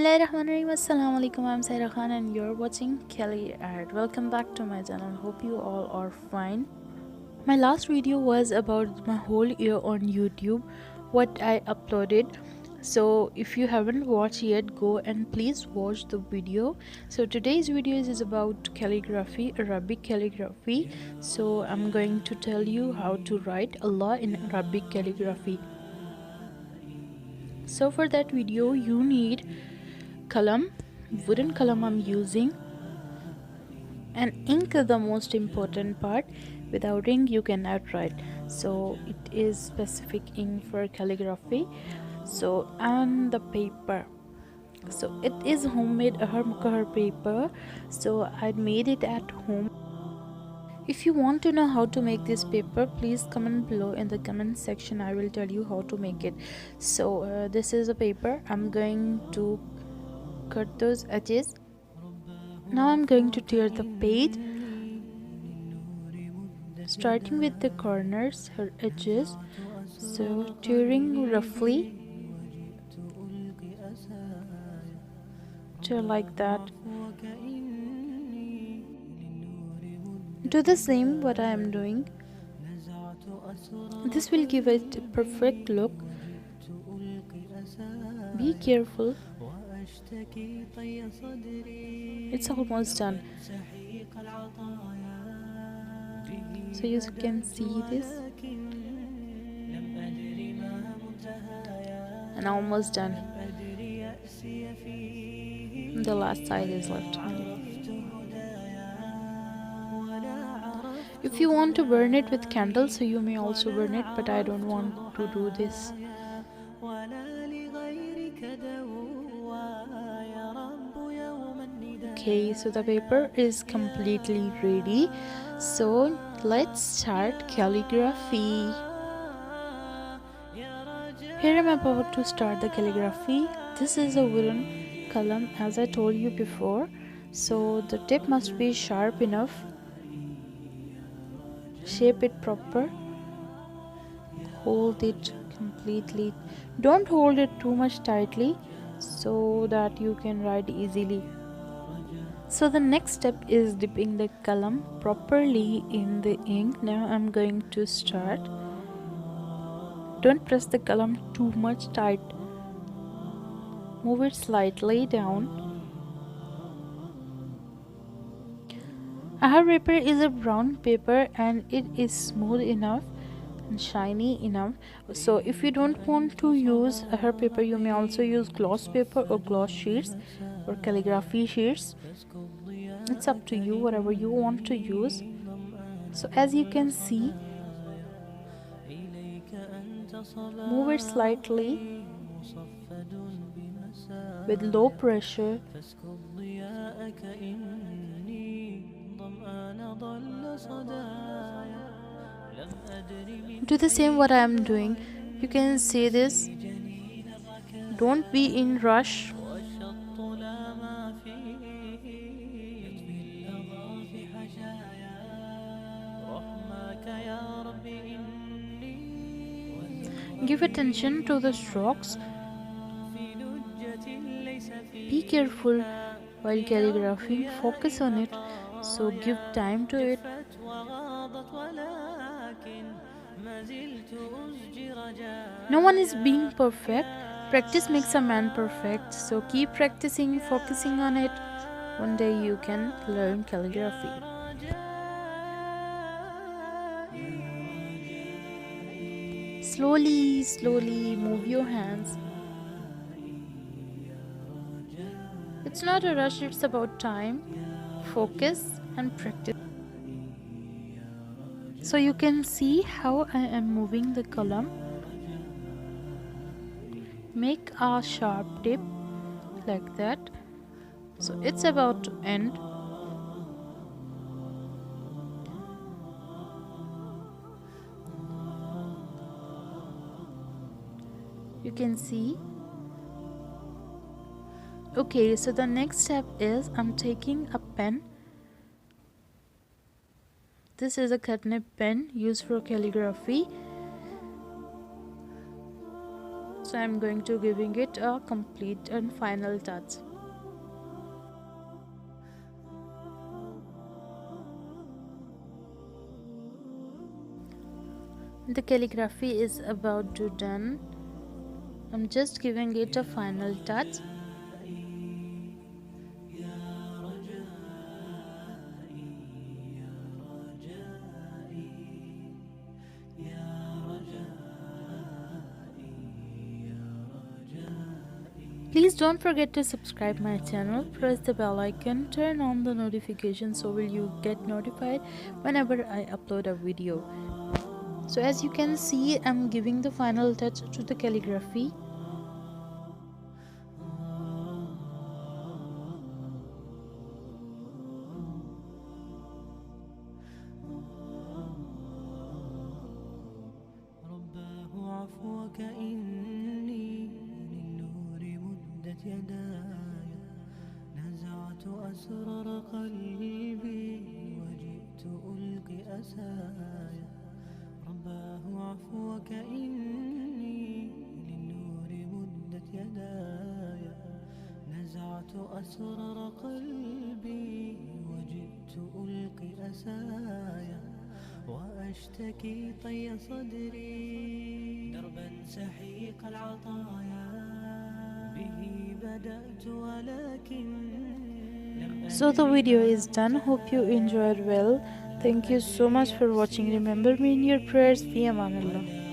Bismillahirrahmanirrahim. Assalamualaikum. I'm Sahira Khan and you're watching Calli Art. Welcome back to my channel. Hope you all are fine. My last video was about my whole year on YouTube, what I uploaded. So if you haven't watched yet, go and please watch the video. So today's video is about calligraphy, Arabic calligraphy. So I'm going to tell you how to write Allah in Arabic calligraphy. So for that video you need qalam, wooden qalam I'm using, and ink is the most important part. Without ink you cannot write, so it is specific ink for calligraphy. So and the paper, so it is homemade agar paper, so I made it at home. If you want to know how to make this paper, please comment below in the comment section. I will tell you how to make it. So this is a paper. I'm going to cut those edges. Now I'm going to tear the page, starting with the corners or edges. So tearing roughly, tear like that. Do the same what I am doing. This will give it a perfect look. Be careful. It's almost done. So you can see this, and almost done. The last side is left. If you want to burn it with candles, so you may also burn it, but I don't want to do this. Okay, so the paper is completely ready. So let's start calligraphy. Here I'm about to start the calligraphy. This is a wooden qalam, as I told you before. So the tip must be sharp enough. Shape it proper. Hold it completely. Don't hold it too much tightly so that you can write easily. So the next step is dipping the qalam properly in the ink. Now I'm going to start. Don't press the qalam too much tight. Move it slightly down. Our paper is a brown paper and it is smooth enough and shiny enough. So if you don't want to use her paper, you may also use gloss paper or gloss sheets or calligraphy sheets. It's up to you, whatever you want to use. So as you can see, move it slightly with low pressure. Do the same what I am doing. You can see this. Don't be in rush. Give attention to the strokes. Be careful while calligraphing. Focus on it. So give time to it. No one is being perfect. Practice makes a man perfect. So keep practicing, focusing on it. One day you can learn calligraphy. Slowly, slowly move your hands. It's not a rush, it's about time, focus and practice. So you can see how I am moving the qalam. Make a sharp tip like that. So it's about to end. You can see. Okay, so the next step is I'm taking a pen. This is a cut-nib pen used for calligraphy. So I'm going to giving it a complete and final touch. The calligraphy is about to done. I'm just giving it a final touch. Please don't forget to subscribe my channel, press the bell icon, turn on the notifications so will you get notified whenever I upload a video. So as you can see, I'm giving the final touch to the calligraphy. نزعت أسرار قلبي وجئت ألقي أسايا رباه عفوك إني للنور مدت يدايا نزعت أسرار قلبي وجئت ألقي أسايا وأشتكي طي صدري دربا سحيق العطايا So the video is done. Hope you enjoyed well. Thank you so much for watching. Remember me in your prayers. Fi aman Allah.